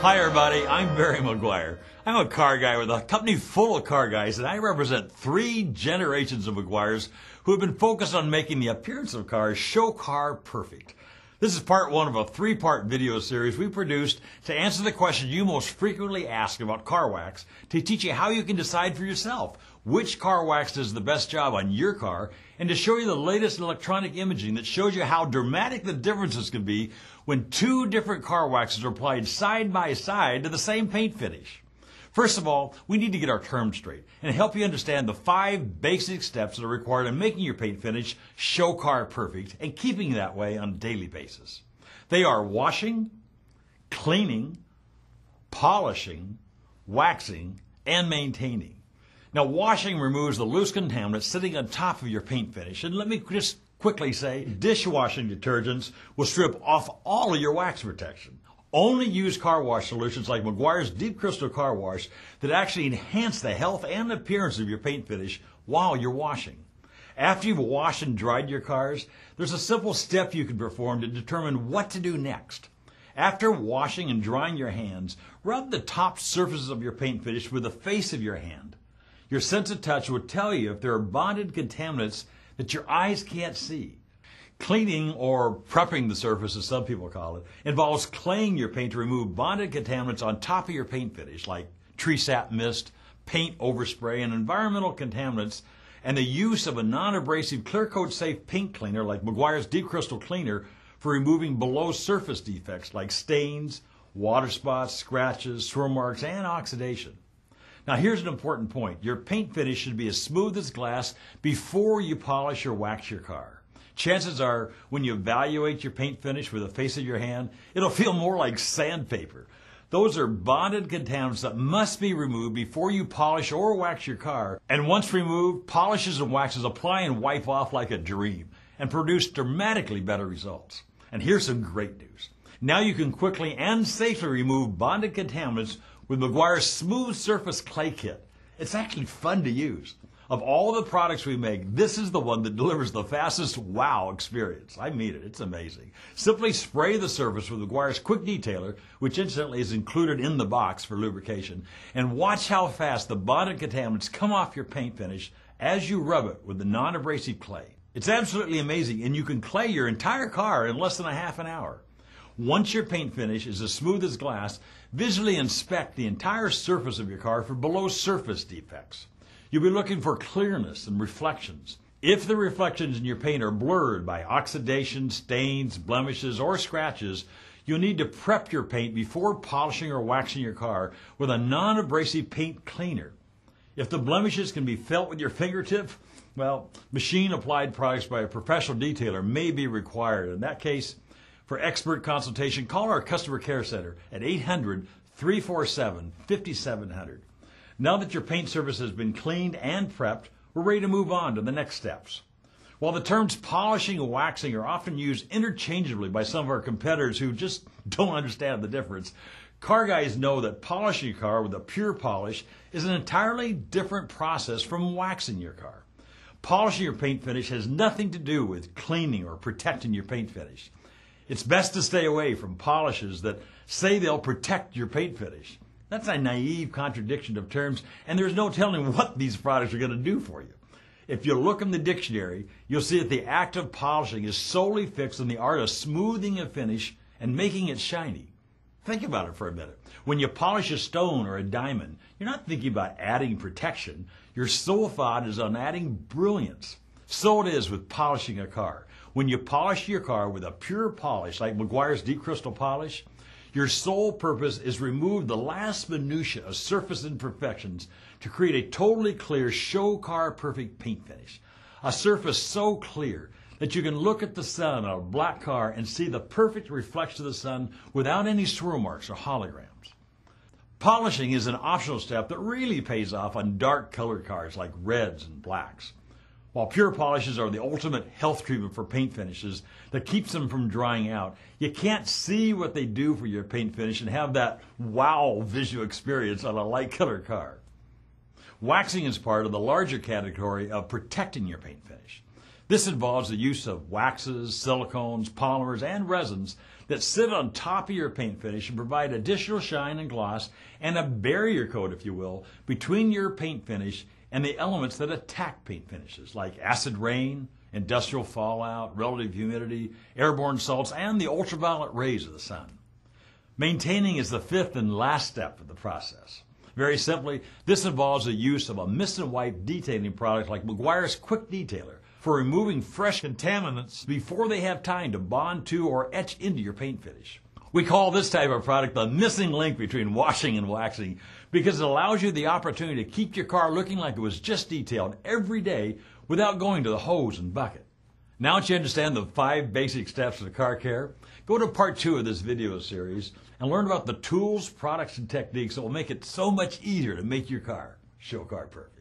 Hi everybody, I'm Barry Meguiar. I'm a car guy with a company full of car guys, and I represent 3 generations of Meguiars who have been focused on making the appearance of cars show car perfect. This is part 1 of a 3-part video series we produced to answer the questions you most frequently ask about car wax, to teach you how you can decide for yourself which car wax does the best job on your car, and to show you the latest electronic imaging that shows you how dramatic the differences can be when 2 different car waxes are applied side by side to the same paint finish. First of all, we need to get our terms straight and help you understand the 5 basic steps that are required in making your paint finish show car perfect and keeping it that way on a daily basis. They are washing, cleaning, polishing, waxing, and maintaining. Now, washing removes the loose contaminants sitting on top of your paint finish. And let me just quickly say, dishwashing detergents will strip off all of your wax protection. Only use car wash solutions like Meguiar's Deep Crystal Car Wash that actually enhance the health and appearance of your paint finish while you're washing. After you've washed and dried your cars, there's a simple step you can perform to determine what to do next. After washing and drying your hands, rub the top surfaces of your paint finish with the face of your hand. Your sense of touch will tell you if there are bonded contaminants that your eyes can't see. Cleaning, or prepping the surface as some people call it, involves claying your paint to remove bonded contaminants on top of your paint finish like tree sap mist, paint overspray, and environmental contaminants, and the use of a non-abrasive clear coat safe paint cleaner like Meguiar's Deep Crystal Cleaner for removing below surface defects like stains, water spots, scratches, swirl marks, and oxidation. Now here's an important point. Your paint finish should be as smooth as glass before you polish or wax your car. Chances are, when you evaluate your paint finish with the face of your hand, it'll feel more like sandpaper. Those are bonded contaminants that must be removed before you polish or wax your car. And once removed, polishes and waxes apply and wipe off like a dream and produce dramatically better results. And here's some great news. Now you can quickly and safely remove bonded contaminants with Meguiar's Smooth Surface Clay Kit. It's actually fun to use. Of all the products we make, this is the one that delivers the fastest wow experience. I mean it, it's amazing. Simply spray the surface with Meguiar's Quick Detailer, which incidentally is included in the box for lubrication, and watch how fast the bonded contaminants come off your paint finish as you rub it with the non-abrasive clay. It's absolutely amazing, and you can clay your entire car in less than a half an hour. Once your paint finish is as smooth as glass, visually inspect the entire surface of your car for below surface defects. You'll be looking for clearness and reflections. If the reflections in your paint are blurred by oxidation, stains, blemishes, or scratches, you'll need to prep your paint before polishing or waxing your car with a non-abrasive paint cleaner. If the blemishes can be felt with your fingertip, well, machine-applied products by a professional detailer may be required. In that case, for expert consultation, call our customer care center at 800-347-5700. Now that your paint surface has been cleaned and prepped, we're ready to move on to the next steps. While the terms polishing and waxing are often used interchangeably by some of our competitors who just don't understand the difference, car guys know that polishing your car with a pure polish is an entirely different process from waxing your car. Polishing your paint finish has nothing to do with cleaning or protecting your paint finish. It's best to stay away from polishes that say they'll protect your paint finish. That's a naive contradiction of terms, and there's no telling what these products are going to do for you. If you look in the dictionary, you'll see that the act of polishing is solely fixed on the art of smoothing a finish and making it shiny. Think about it for a minute. When you polish a stone or a diamond, you're not thinking about adding protection. Your sole thought is on adding brilliance. So it is with polishing a car. When you polish your car with a pure polish like Meguiar's Deep Crystal Polish, your sole purpose is remove the last minutia of surface imperfections to create a totally clear, show car perfect paint finish. A surface so clear that you can look at the sun on a black car and see the perfect reflection of the sun without any swirl marks or holograms. Polishing is an optional step that really pays off on dark colored cars like reds and blacks. While pure polishes are the ultimate health treatment for paint finishes that keeps them from drying out, you can't see what they do for your paint finish and have that wow visual experience on a light colored car. Waxing is part of the larger category of protecting your paint finish. This involves the use of waxes, silicones, polymers, and resins that sit on top of your paint finish and provide additional shine and gloss and a barrier coat, if you will, between your paint finish and the elements that attack paint finishes, like acid rain, industrial fallout, relative humidity, airborne salts, and the ultraviolet rays of the sun. Maintaining is the fifth and last step of the process. Very simply, this involves the use of a mist and wipe detailing product like Meguiar's Quick Detailer for removing fresh contaminants before they have time to bond to or etch into your paint finish. We call this type of product the missing link between washing and waxing because it allows you the opportunity to keep your car looking like it was just detailed every day without going to the hose and bucket. Now that you understand the 5 basic steps of car care, go to part 2 of this video series and learn about the tools, products, and techniques that will make it so much easier to make your car show car perfect.